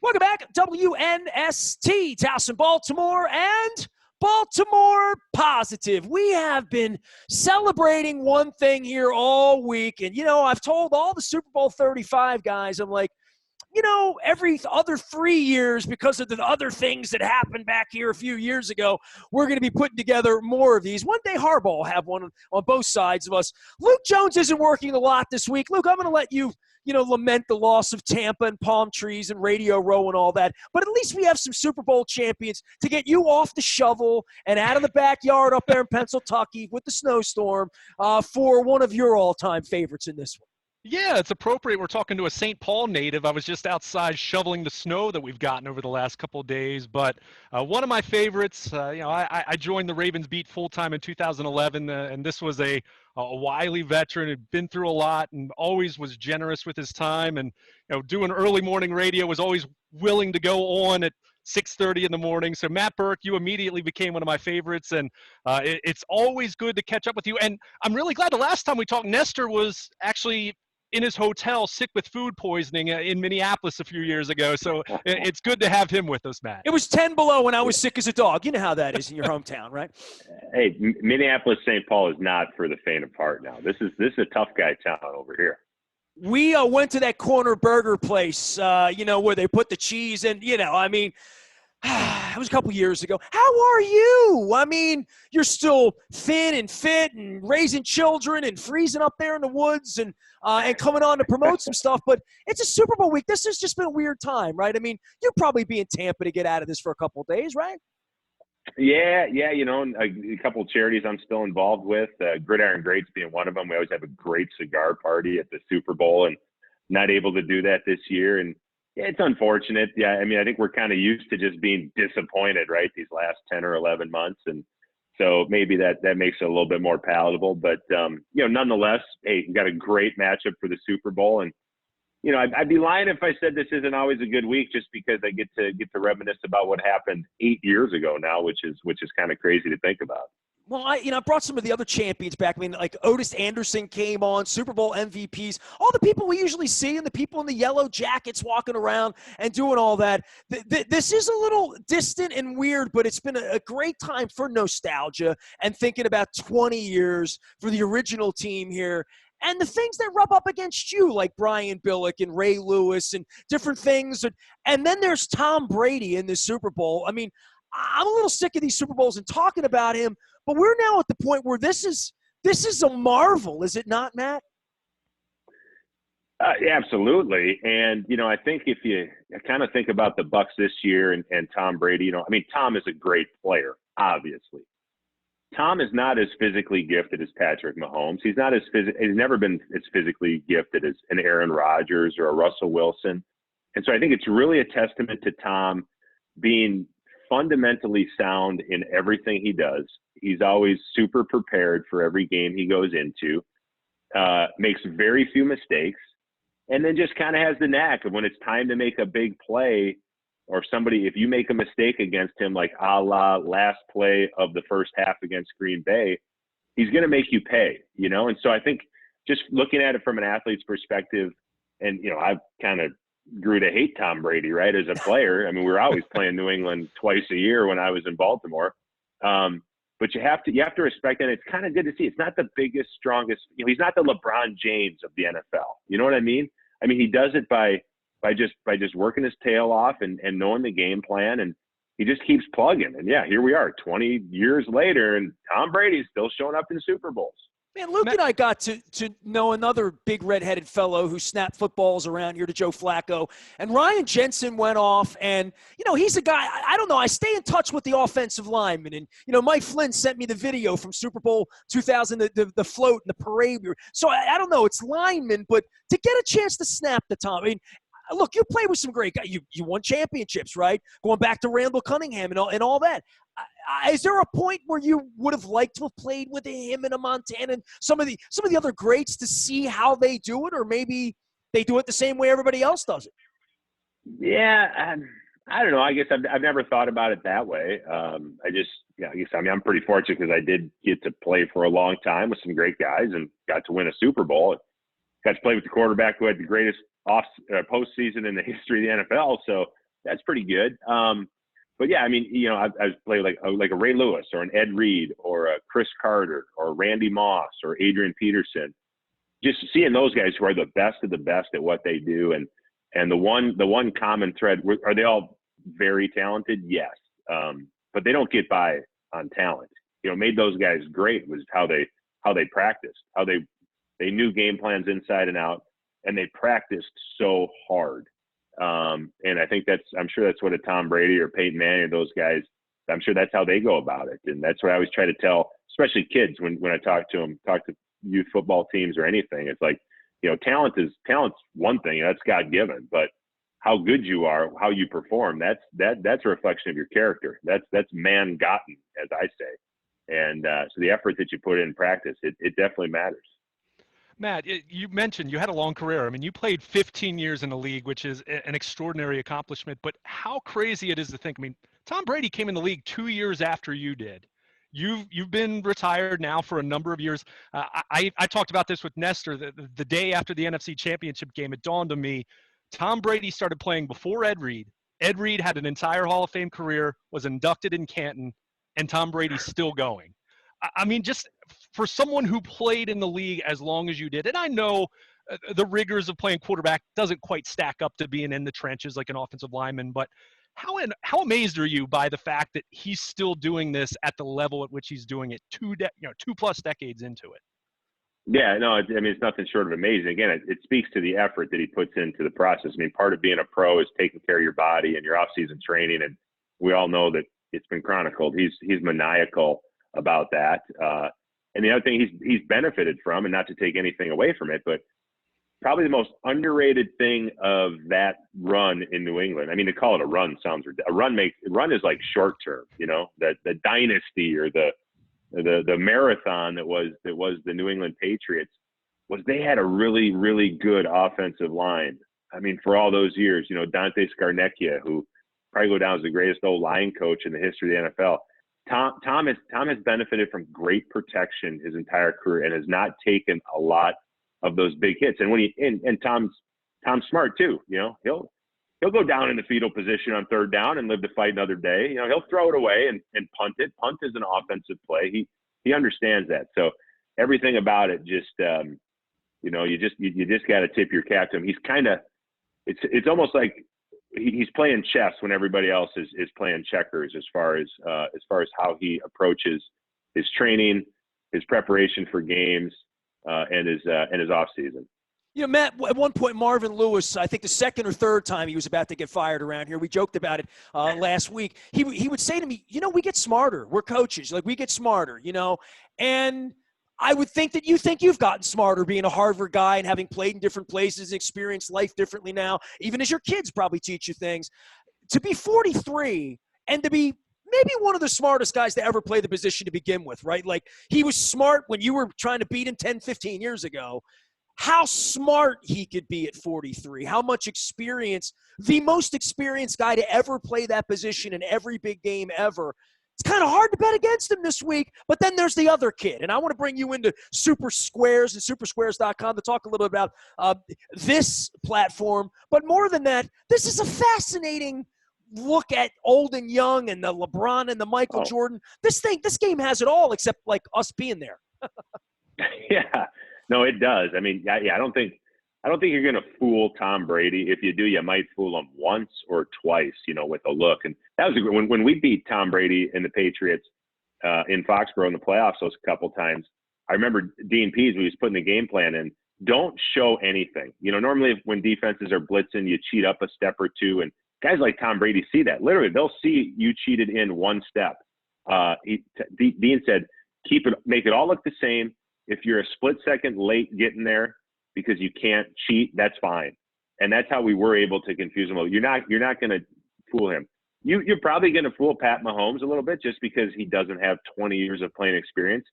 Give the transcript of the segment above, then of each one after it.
Welcome back, WNST, Towson, Baltimore, and Baltimore Positive. We have been celebrating one thing here all week, and, I've told all the Super Bowl 35 guys, I'm like, every other 3 years, because of the other things that happened back here a few years ago, we're going to be putting together more of these. One day Harbaugh will have one on both sides of us. Luke Jones isn't working a lot this week. Luke, I'm going to let you, lament the loss of Tampa and palm trees and Radio Row and all that. But at least we have some Super Bowl champions to get you off the shovel and out of the backyard up there in Pennsylvania with the snowstorm for one of your all-time favorites in this one. Yeah, it's appropriate. We're talking to a St. Paul native. I was just outside shoveling the snow that we've gotten over the last couple of days. But one of my favorites, I joined the Ravens beat full-time in 2011, and this was a wily veteran who'd been through a lot and always was generous with his time. And, doing early morning radio, was always willing to go on at 6:30 in the morning. So Matt Birk, you immediately became one of my favorites, and it's always good to catch up with you. And I'm really glad the last time we talked, Nestor was actually in his hotel sick with food poisoning in Minneapolis a few years ago. So it's good to have him with us, Matt. It was 10 below when I was sick as a dog. You know how that is in your hometown, right? Hey, Minneapolis, St. Paul is not for the faint of heart now. This is a tough guy town over here. We went to that corner burger place, where they put the cheese in, it was a couple years ago. How are you? I mean, you're still thin and fit and raising children and freezing up there in the woods and coming on to promote some stuff. But it's a Super Bowl week. This has just been a weird time, right? I mean, you'll probably be in Tampa to get out of this for a couple of days, right? Yeah. A couple of charities I'm still involved with, Gridiron Greats being one of them. We always have a great cigar party at the Super Bowl, and not able to do that this year. And yeah, it's unfortunate. Yeah, I mean, I think we're kind of used to just being disappointed, right, these last 10 or 11 months. And so maybe that makes it a little bit more palatable. But, nonetheless, hey, you got a great matchup for the Super Bowl. And, I'd be lying if I said this isn't always a good week, just because I get to reminisce about what happened 8 years ago now, which is kind of crazy to think about. Well, I brought some of the other champions back. I mean, like Otis Anderson came on, Super Bowl MVPs, all the people we usually see and the people in the yellow jackets walking around and doing all that. This is a little distant and weird, but it's been a great time for nostalgia and thinking about 20 years for the original team here. And the things that rub up against you, like Brian Billick and Ray Lewis and different things. And then there's Tom Brady in the Super Bowl. I mean, I'm a little sick of these Super Bowls and talking about him, but we're now at the point where this is a marvel, is it not, Matt? Absolutely. And, I think if you kind of think about the Bucs this year and Tom Brady, Tom is a great player, obviously. Tom is not as physically gifted as Patrick Mahomes. He's never been as physically gifted as an Aaron Rodgers or a Russell Wilson. And so I think it's really a testament to Tom being fundamentally sound in everything he does. He's always super prepared for every game he goes into, makes very few mistakes, and then just kind of has the knack of when it's time to make a big play, or if you make a mistake against him, like a la last play of the first half against Green Bay, he's going to make you pay, And so I think just looking at it from an athlete's perspective, and, I've kind of grew to hate Tom Brady, right, as a player. I mean, we were always playing New England twice a year when I was in Baltimore. But you have to respect that. It's kind of good to see. It's not the biggest, strongest. He's not the LeBron James of the NFL. You know what I mean? I mean, he does it by just working his tail off and knowing the game plan, and he just keeps plugging. And yeah, here we are 20 years later, and Tom Brady's still showing up in Super Bowls. Man, Luke and I got to know another big red-headed fellow who snapped footballs around here to Joe Flacco. And Ryan Jensen went off, and, he's a guy, I don't know, I stay in touch with the offensive linemen. And, Mike Flynn sent me the video from Super Bowl 2000, the float and the parade. So I don't know, it's linemen, but to get a chance to snap the Tom, I mean, look, you played with some great guys. You won championships, right? Going back to Randall Cunningham and all that. Is there a point where you would have liked to have played with him and a Montana and some of the other greats to see how they do it, or maybe they do it the same way everybody else does it? Yeah, I don't know. I guess I've never thought about it that way. I'm pretty fortunate because I did get to play for a long time with some great guys and got to win a Super Bowl. Got to play with the quarterback who had the greatest postseason in the history of the NFL. So That's pretty good. But yeah, I mean, I've played like a Ray Lewis or an Ed Reed or a Chris Carter or Randy Moss or Adrian Peterson. Just seeing those guys who are the best of the best at what they do, and the one common thread, are they all very talented? Yes, but they don't get by on talent. Made those guys great was how they practiced, how they knew game plans inside and out, and they practiced so hard. And I think I'm sure that's what a Tom Brady or Peyton Manning or those guys, I'm sure that's how they go about it. And that's what I always try to tell, especially kids when I talk to youth football teams or anything. It's like, talent's one thing, that's God given, but how good you are, how you perform, that's a reflection of your character. That's man gotten, as I say. And so the effort that you put in practice, it definitely matters. Matt, you mentioned you had a long career. I mean, you played 15 years in the league, which is an extraordinary accomplishment. But how crazy it is to think. I mean, Tom Brady came in the league 2 years after you did. You've been retired now for a number of years. I talked about this with Nestor the day after the NFC Championship game. It dawned on me, Tom Brady started playing before Ed Reed. Ed Reed had an entire Hall of Fame career, was inducted in Canton, and Tom Brady's still going. I mean, just for someone who played in the league as long as you did, and I know the rigors of playing quarterback doesn't quite stack up to being in the trenches like an offensive lineman, but how amazed are you by the fact that he's still doing this at the level at which he's doing it 2+ decades into it? Yeah, no, I mean, it's nothing short of amazing. Again, it speaks to the effort that he puts into the process. I mean, part of being a pro is taking care of your body and your off-season training, and we all know that it's been chronicled. He's maniacal about that. And the other thing he's benefited from, and not to take anything away from it, but probably the most underrated thing of that run in New England. I mean, to call it a run sounds ridiculous. A run is like short term, that the dynasty or the marathon that was the New England Patriots, was they had a really, really good offensive line. I mean, for all those years, Dante Scarnecchia, who probably go down as the greatest O-line coach in the history of the NFL. Tom has benefited from great protection his entire career and has not taken a lot of those big hits. And and Tom's smart too. He'll go down in the fetal position on third down and live to fight another day. He'll throw it away and punt it. Punt is an offensive play. He understands that. So everything about it, just you just got to tip your cap to him. He's kind of it's almost like he's playing chess when everybody else is playing checkers as far as how he approaches his training, his preparation for games, and his off season. Matt, at one point, Marvin Lewis, I think the second or third time he was about to get fired around here, we joked about it last week. He would say to me, we get smarter. We're coaches. Like, we get smarter, and I would think that you've gotten smarter being a Harvard guy and having played in different places and experienced life differently now, even as your kids probably teach you things. To be 43 and to be maybe one of the smartest guys to ever play the position to begin with, right? Like, he was smart when you were trying to beat him 10, 15 years ago. How smart he could be at 43, how much experience, the most experienced guy to ever play that position in every big game ever. It's kind of hard to bet against him this week, but then there's the other kid. And I want to bring you into Super Squares and supersquares.com to talk a little bit about this platform. But more than that, this is a fascinating look at old and young and the LeBron and the Michael Jordan. This game has it all except like us being there. Yeah, no, it does. I mean, I don't think you're going to fool Tom Brady. If you do, you might fool him once or twice, with a look. And that was when we beat Tom Brady and the Patriots in Foxborough in the playoffs those couple times. I remember Dean Pease, when he was putting the game plan in, don't show anything. Normally when defenses are blitzing, you cheat up a step or two. And guys like Tom Brady see that. Literally, they'll see you cheated in one step. Dean said, make it all look the same. If you're a split second late getting there because you can't cheat, that's fine. And that's how we were able to confuse him. You're not going to fool him. You're probably going to fool Pat Mahomes a little bit just because he doesn't have 20 years of playing experience.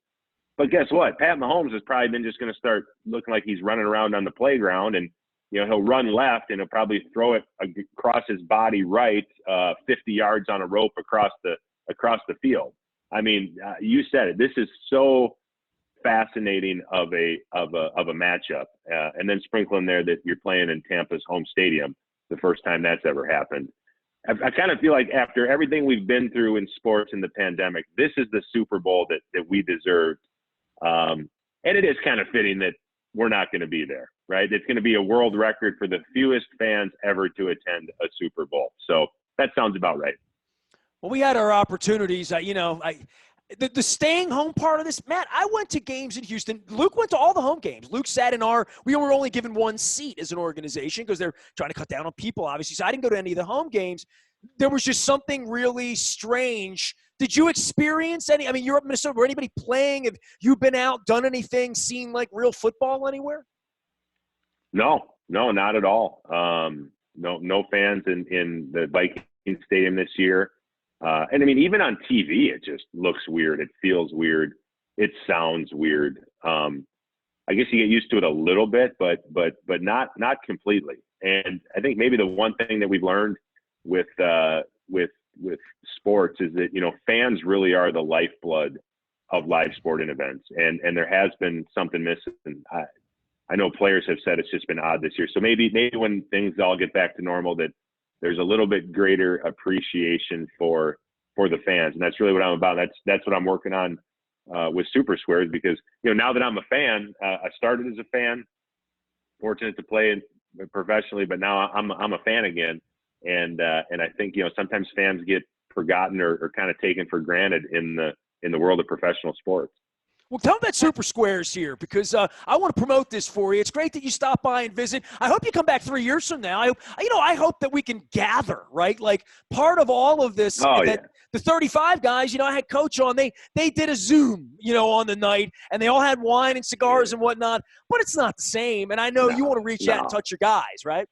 But guess what? Pat Mahomes has probably been just going to start looking like he's running around on the playground, and he'll run left and he'll probably throw it across his body right, 50 yards on a rope across the field. I mean, you said it. This is so fascinating of a matchup, and then sprinkle in there that you're playing in Tampa's home stadium, the first time that's ever happened. I kind of feel like after everything we've been through in sports in the pandemic, this is the Super Bowl that we deserved. And it is kind of fitting that we're not going to be there, right? It's going to be a world record for the fewest fans ever to attend a Super Bowl. So that sounds about right. Well, we had our opportunities. The staying home part of this, Matt, I went to games in Houston. Luke went to all the home games. Luke sat in we were only given one seat as an organization because they're trying to cut down on people, obviously. So I didn't go to any of the home games. There was just something really strange. Did you experience any? I mean, you're up in Minnesota. Were anybody playing? Have you been out, done anything, seen like real football anywhere? No, not at all. No fans in the Viking Stadium this year. And I mean, even on TV, it just looks weird. It feels weird. It sounds weird. I guess you get used to it a little bit, but not completely. And I think maybe the one thing that we've learned with sports is that, fans really are the lifeblood of live sporting events. And there has been something missing. I know players have said it's just been odd this year. So maybe when things all get back to normal, that there's a little bit greater appreciation for the fans. And that's really what I'm about. That's what I'm working on with Super Squares, because, now that I'm a fan, I started as a fan, fortunate to play professionally, but now I'm a fan again. And I think, sometimes fans get forgotten or kind of taken for granted in the world of professional sports. Well, tell them that Super Squares here, because I want to promote this for you. It's great that you stop by and visit. I hope you come back 3 years from now. I hope that we can gather, right? Like part of all of this, the 35 guys, I had Coach on. They did a Zoom, on the night, and they all had wine and cigars and whatnot. But it's not the same. And I know you want to reach out and touch your guys, right?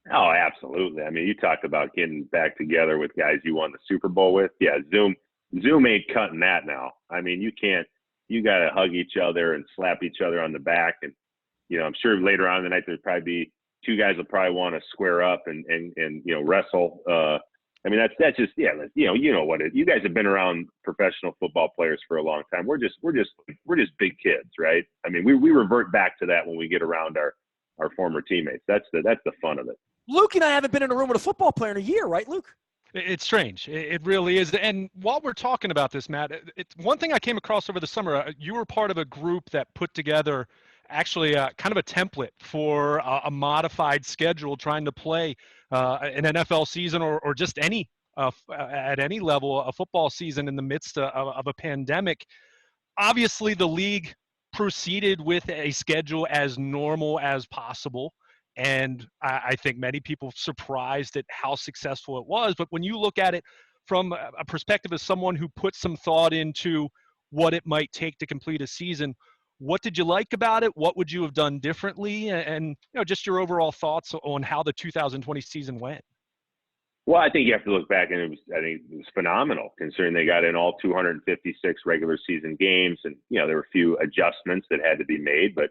Oh, absolutely. I mean, you talked about getting back together with guys you won the Super Bowl with. Yeah, Zoom ain't cutting that now. I mean, you can't. You got to hug each other and slap each other on the back. And, I'm sure later on in the night, there's probably be two guys will probably want to square up and wrestle. I mean, that's just, you know what it is. You guys have been around professional football players for a long time. We're just big kids, right? I mean, we revert back to that when we get around our former teammates. That's the fun of it. Luke and I haven't been in a room with a football player in a year, right, Luke? It's strange. It really is. And while we're talking about this, Matt, it's one thing I came across over the summer. You were part of a group that put together actually kind of a template for a modified schedule, trying to play an NFL season or just any at any level a football season in the midst of a pandemic. Obviously, the league proceeded with a schedule as normal as possible. And I think many people surprised at how successful it was. But when you look at it from a perspective of someone who put some thought into what it might take to complete a season, what did you like about it? What would you have done differently? And just your overall thoughts on how the 2020 season went. Well, I think you have to look back, and I think it was phenomenal considering they got in all 256 regular season games, and there were a few adjustments that had to be made, but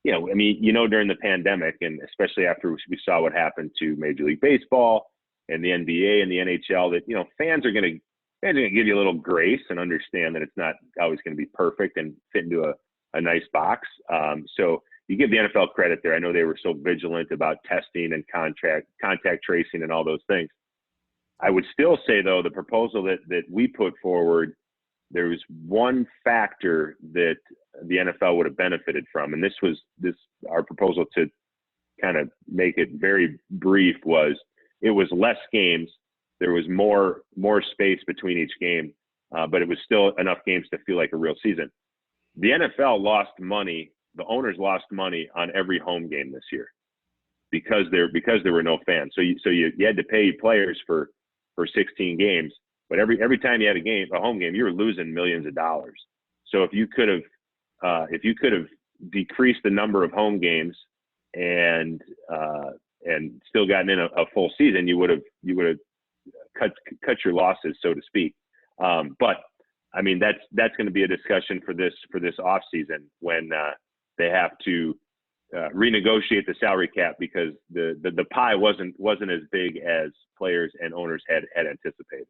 I mean, during the pandemic, and especially after we saw what happened to Major League Baseball and the NBA and the NHL, that, fans are going to give you a little grace and understand that it's not always going to be perfect and fit into a nice box. So you give the NFL credit there. I know they were so vigilant about testing and contact tracing and all those things. I would still say, though, the proposal that we put forward, there was one factor that the NFL would have benefited from, and this our proposal to kind of make it very brief was it was less games. There was more space between each game, but it was still enough games to feel like a real season. The NFL lost money. The owners lost money on every home game this year because there were no fans. So you had to pay players for 16 games. But every time you had a home game, you were losing millions of dollars. So if you could have decreased the number of home games and still gotten in a full season, you would have cut your losses, so to speak. But I mean, that's going to be a discussion for this off season when they have to renegotiate the salary cap, because the pie wasn't as big as players and owners had anticipated.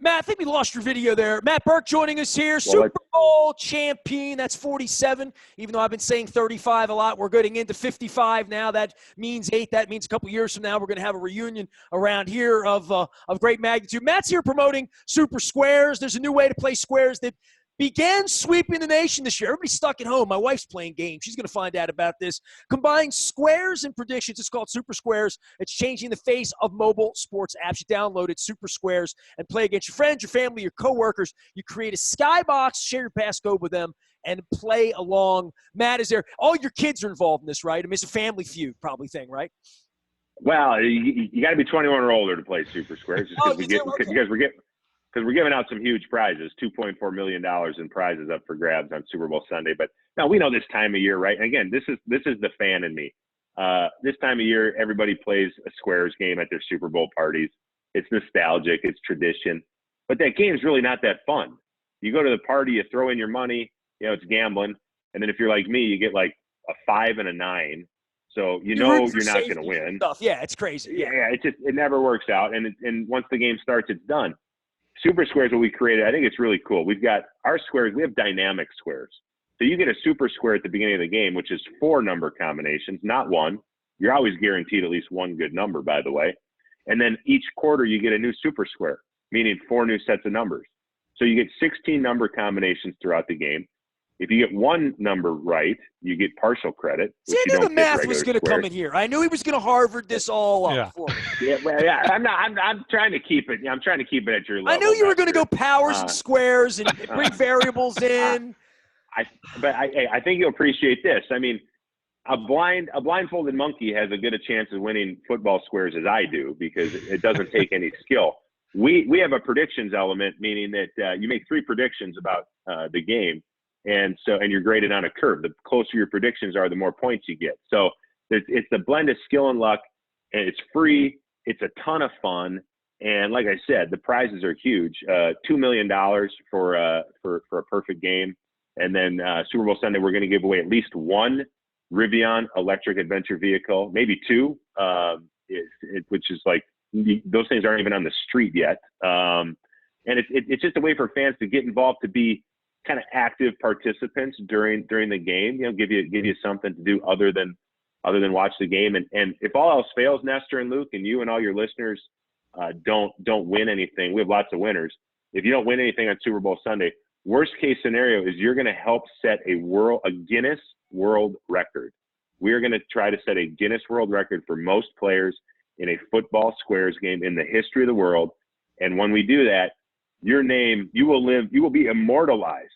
Matt, I think we lost your video there. Matt Birk joining us here, Super Bowl champion. That's 47. Even though I've been saying 35 a lot, we're getting into 55 now. That means 8. That means a couple years from now we're going to have a reunion around here of great magnitude. Matt's here promoting Super Squares. There's a new way to play squares that began sweeping the nation this year. Everybody's stuck at home. My wife's playing games. She's going to find out about this. Combine squares and predictions. It's called Super Squares. It's changing the face of mobile sports apps. You download it, Super Squares, and play against your friends, your family, your coworkers. You create a skybox, share your passcode with them, and play along. Matt is there. All your kids are involved in this, right? I mean, it's a family feud probably thing, right? Well, you got to be 21 or older to play Super Squares. Because we're giving out some huge prizes, $2.4 million in prizes up for grabs on Super Bowl Sunday. But now we know this time of year, right? And again, this is the fan in me. This time of year, everybody plays a Squares game at their Super Bowl parties. It's nostalgic, it's tradition, but that game's really not that fun. You go to the party, you throw in your money, it's gambling, and then if you're like me, you get like a 5 and a 9. So you're not going to win. Stuff. Yeah, it's crazy. Yeah, it never works out, and once the game starts, it's done. Super Squares, what we created, I think it's really cool. We've got our squares, we have dynamic squares. So you get a super square at the beginning of the game, which is 4 number combinations, not 1. You're always guaranteed at least 1 good number, by the way. And then each quarter you get a new super square, meaning 4 new sets of numbers. So you get 16 number combinations throughout the game. If you get 1 number right, you get partial credit. See, I knew the math was going to come in here. I knew he was going to Harvard this all up for me. Yeah, I'm trying to keep it. I'm trying to keip it at your level. I knew you were going to go powers and squares and bring variables in. I think you'll appreciate this. I mean, a blindfolded monkey has as good a chance of winning football squares as I do because it doesn't take any skill. We have a predictions element, meaning that you make 3 predictions about the game. And you're graded on a curve. The closer your predictions are, the more points you get. So it's a blend of skill and luck, and it's free. It's a ton of fun. And like I said, the prizes are huge. $2 million for a perfect game. And then Super Bowl Sunday, we're going to give away at least 1 Rivian electric adventure vehicle, maybe 2, which is like those things aren't even on the street yet. And it's just a way for fans to get involved, to be kind of active participants during the game, give you something to do other than watch the game. And if all else fails, Nestor and Luke and you and all your listeners don't win anything, we have lots of winners. If you don't win anything on Super Bowl Sunday, worst case scenario is you're going to help set a Guinness World Record. We are going to try to set a Guinness World Record for most players in a football squares game in the history of the world. And when we do that, your name, you will be immortalized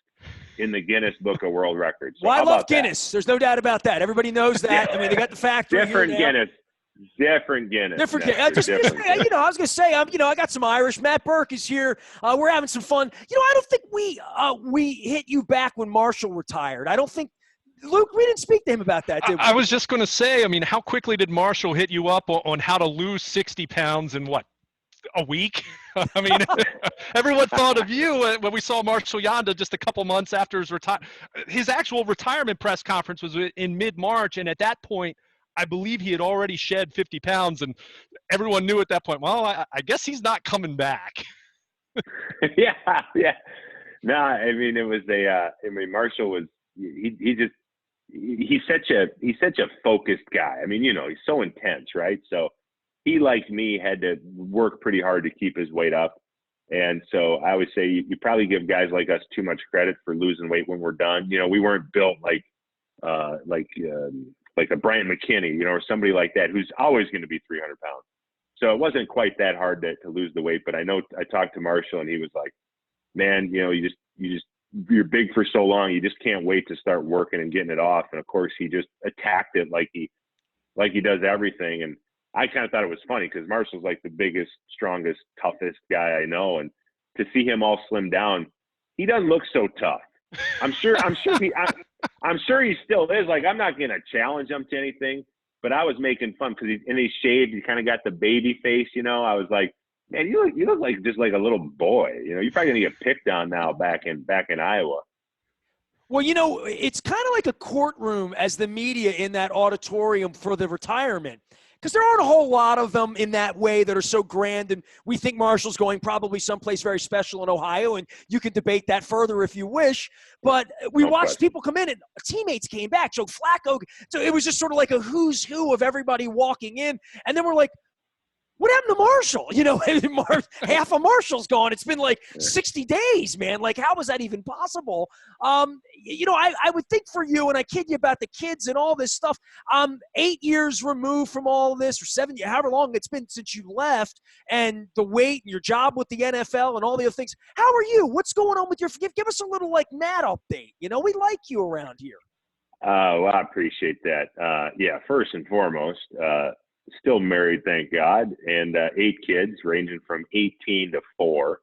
in the Guinness Book of World Records. So well, I love Guinness. There's no doubt about that. Everybody knows that. I mean, they got the factory Different here now. Different Guinness. I was going to say, I got some Irish. Matt Birk is here. We're having some fun. I don't think we hit you back when Marshall retired. I don't think, Luke, we didn't speak to him about that, did we? I was just going to say, I mean, how quickly did Marshall hit you up on how to lose 60 pounds in a week? I mean, everyone thought of you when we saw Marshall Yanda just a couple months after his actual retirement press conference was in mid-March. And at that point, I believe he had already shed 50 pounds, and everyone knew at that point, well, I guess he's not coming back. Yeah. No, I mean, it was Marshall was, he's such a focused guy. I mean, he's so intense, right? So he, like me, had to work pretty hard to keep his weight up. And so I always say you probably give guys like us too much credit for losing weight when we're done. We weren't built like a Brian McKinney, or somebody like that who's always going to be 300 pounds. So it wasn't quite that hard to lose the weight. But I know I talked to Marshall, and he was like, man, you're big for so long. You just can't wait to start working and getting it off. And of course, he just attacked it like he does everything. And I kind of thought it was funny because Marshall's like the biggest, strongest, toughest guy I know. And to see him all slim down, he doesn't look so tough. I'm sure he still is. Like, I'm not going to challenge him to anything, but I was making fun because he shaved. He kind of got the baby face, I was like, man, you look like just like a little boy. You're probably going to get picked on now back in Iowa. Well, it's kind of like a courtroom as the media in that auditorium for the retirement. because there aren't a whole lot of them in that way that are so grand. And we think Marshall's going probably someplace very special in Ohio, and you can debate that further if you wish. But we No watched question. people come in, and teammates came back. Joe Flacco. So it was just sort of like a who's who of everybody walking in. And then we're like, what happened to Marshall? You know, half of Marshall's gone. It's been like 60 days, man. Like, how was that even possible? You know, I would think for you, and I kid you about the kids and all this stuff, 8 years removed from all this, or 7 years, however long it's been since you left, and the weight and your job with the NFL and all the other things. How are you? What's going on with your – give us a little, like, Matt update. You know, we like you around here. Well, I appreciate that. Yeah, first and foremost, still married, thank God, and 8 kids ranging from 18 to 4.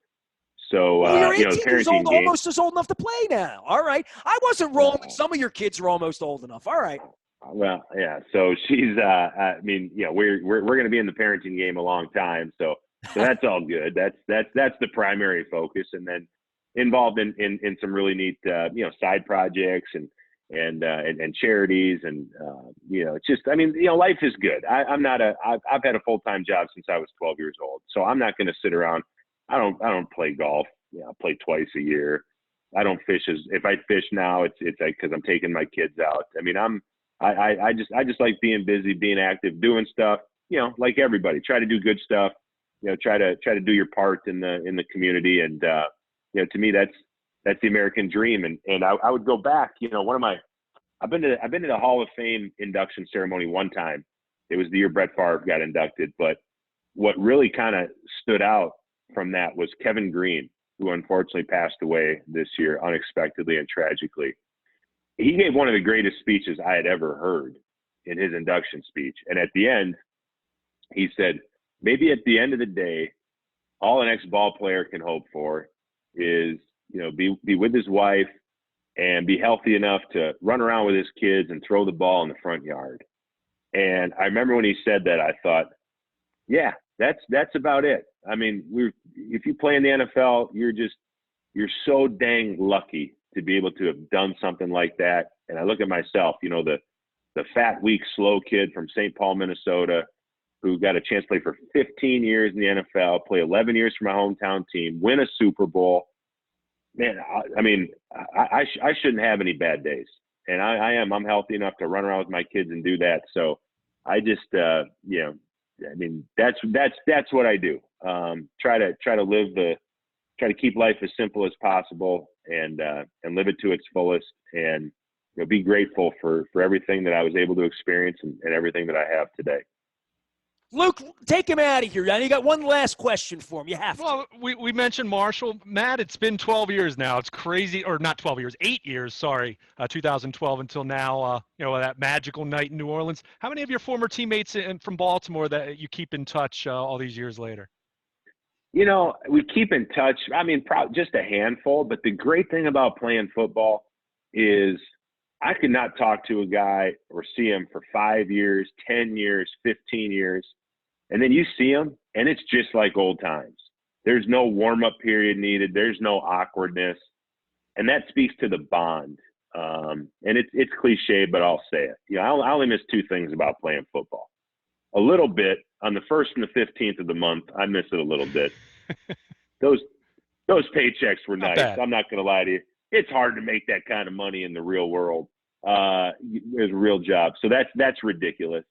So, you're 18 you know, the years old, parenting game. almost as old enough to play now. All right. I wasn't wrong when some of your kids are almost old enough. All right. Well, yeah. So she's, I mean, yeah, we're going to be in the parenting game a long time. So that's all good. That's the primary focus. And then involved in some really neat, you know, side projects and charities. And, you know, it's just, I mean, you know, life is good. I've had a full-time job since I was 12 years old. So I'm not going to sit around. I don't play golf. You know, I play twice a year. I don't fish if I fish now, it's like, cause I'm taking my kids out. I mean, I just like being busy, being active, doing stuff, you know, like everybody. Try to do good stuff, you know, try to do your part in the community. And, you know, to me, that's the American dream. And I would go back, you know, I've been to the Hall of Fame induction ceremony one time. It was the year Brett Favre got inducted. But what really kind of stood out from that was Kevin Green, who unfortunately passed away this year unexpectedly and tragically. He gave one of the greatest speeches I had ever heard in his induction speech. And at the end, he said, maybe at the end of the day, all an ex-ball player can hope for is, you know, be with his wife and be healthy enough to run around with his kids and throw the ball in the front yard. And I remember when he said that, I thought, yeah, that's about it. I mean, if you play in the NFL, you're so dang lucky to be able to have done something like that. And I look at myself, you know, the fat, weak, slow kid from St. Paul, Minnesota, who got a chance to play for 15 years in the NFL, play 11 years for my hometown team, win a Super Bowl. Man, I mean, I shouldn't have any bad days. And I'm healthy enough to run around with my kids and do that. So I just, you know, I mean, that's what I do. Try to keep life as simple as possible and live it to its fullest, and, you know, be grateful for everything that I was able to experience and everything that I have today. Luke, take him out of here. You got one last question for him. You have to. Well, we mentioned Marshall. Matt, it's been 12 years now. It's crazy, or not 12 years, 8 years, sorry, 2012 until now, you know, that magical night in New Orleans. How many of your former teammates from Baltimore that you keep in touch all these years later? You know, we keep in touch. I mean, just a handful. But the great thing about playing football is I could not talk to a guy or see him for 5 years, 10 years, 15 years. And then you see him, and it's just like old times. There's no warm-up period needed. There's no awkwardness. And that speaks to the bond. And it's cliche, but I'll say it. You know, I only miss 2 things about playing football. A little bit on the 1st and the 15th of the month. I miss it a little bit. Those paychecks were nice. I'm not going to lie to you. It's hard to make that kind of money in the real world. There's a real job. So that's ridiculous.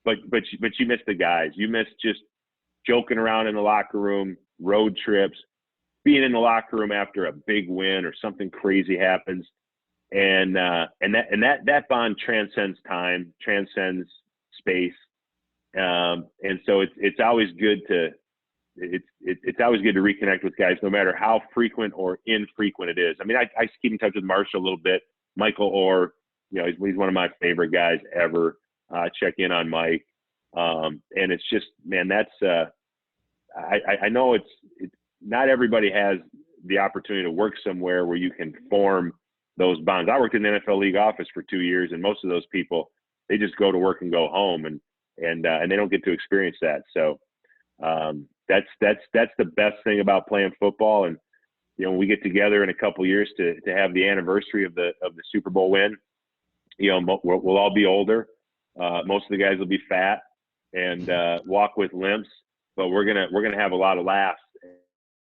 But you miss the guys. You miss just joking around in the locker room, road trips, being in the locker room after a big win or something crazy happens. And that bond transcends time, transcends space. And so it's always good to reconnect with guys, no matter how frequent or infrequent it is. I mean, I keep in touch with Marshall a little bit, Michael Orr, you know, he's one of my favorite guys ever. Check in on Mike. And it's just, man, that's, I know it's not everybody has the opportunity to work somewhere where you can form those bonds. I worked in the NFL league office for 2 years, and most of those people, they just go to work and go home, and they don't get to experience that. So, that's the best thing about playing football. And, you know, when we get together in a couple of years to have the anniversary of the Super Bowl win, you know, we'll all be older. Most of the guys will be fat. and walk with limps, but we're gonna have a lot of laughs.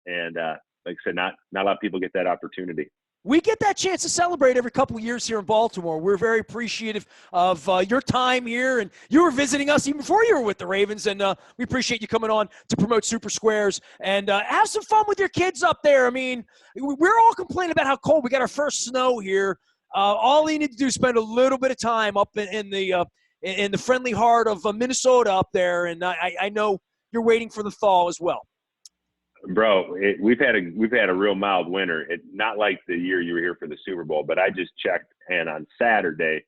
And like I said, not a lot of people get that opportunity. We get that chance to celebrate every couple of years here in Baltimore. We're very appreciative of your time here, and you were visiting us even before you were with the Ravens, and we appreciate you coming on to promote Super Squares, and have some fun with your kids up there. I mean, we're all complaining about how cold. We got our first snow here. All you need to do is spend a little bit of time up in the friendly heart of Minnesota up there, and I know you're waiting for the thaw as well. Bro, we've had a real mild winter. Not like the year you were here for the Super Bowl, but I just checked, and on Saturday,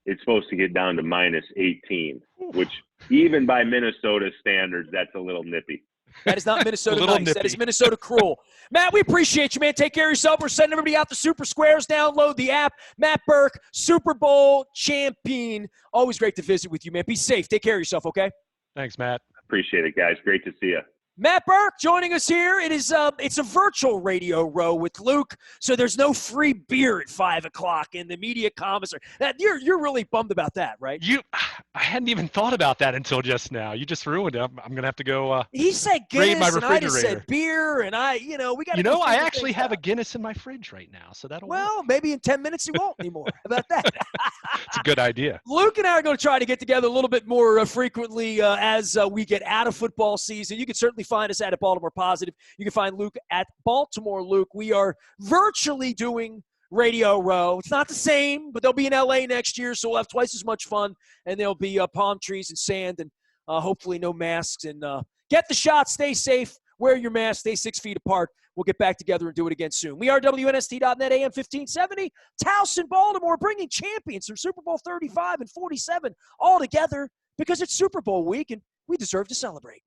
it's supposed to get down to -18, which even by Minnesota standards, that's a little nippy. That is not Minnesota nice. Nippy. That is Minnesota cruel. Matt, we appreciate you, man. Take care of yourself. We're sending everybody out to Super Squares. Download the app. Matt Birk, Super Bowl champion. Always great to visit with you, man. Be safe. Take care of yourself, okay? Thanks, Matt. Appreciate it, guys. Great to see you. Matt Birk joining us here. It's a virtual radio row with Luke, so there's no free beer at 5 o'clock in the media commissary. You're really bummed about that, right? I hadn't even thought about that until just now. You just ruined it. I'm gonna have to go. He said raid my Guinness, and I just refrigerator. said beer, and we got. I actually have a Guinness in my fridge right now, so that'll work. Well, maybe in 10 minutes you won't anymore. How about that? It's a good idea. Luke and I are going to try to get together a little bit more frequently as we get out of football season. You can certainly find us at Baltimore Positive. You can find Luke at Baltimore Luke. We are virtually doing Radio Row. It's not the same, but they'll be in LA next year, so we'll have twice as much fun, and there'll be palm trees and sand and hopefully no masks. And get the shot, stay safe, wear your mask, stay 6 feet apart. We'll get back together and do it again soon. We are WNST.net, AM 1570. Towson, Baltimore, bringing champions from Super Bowl 35 and 47 all together because it's Super Bowl week, and we deserve to celebrate.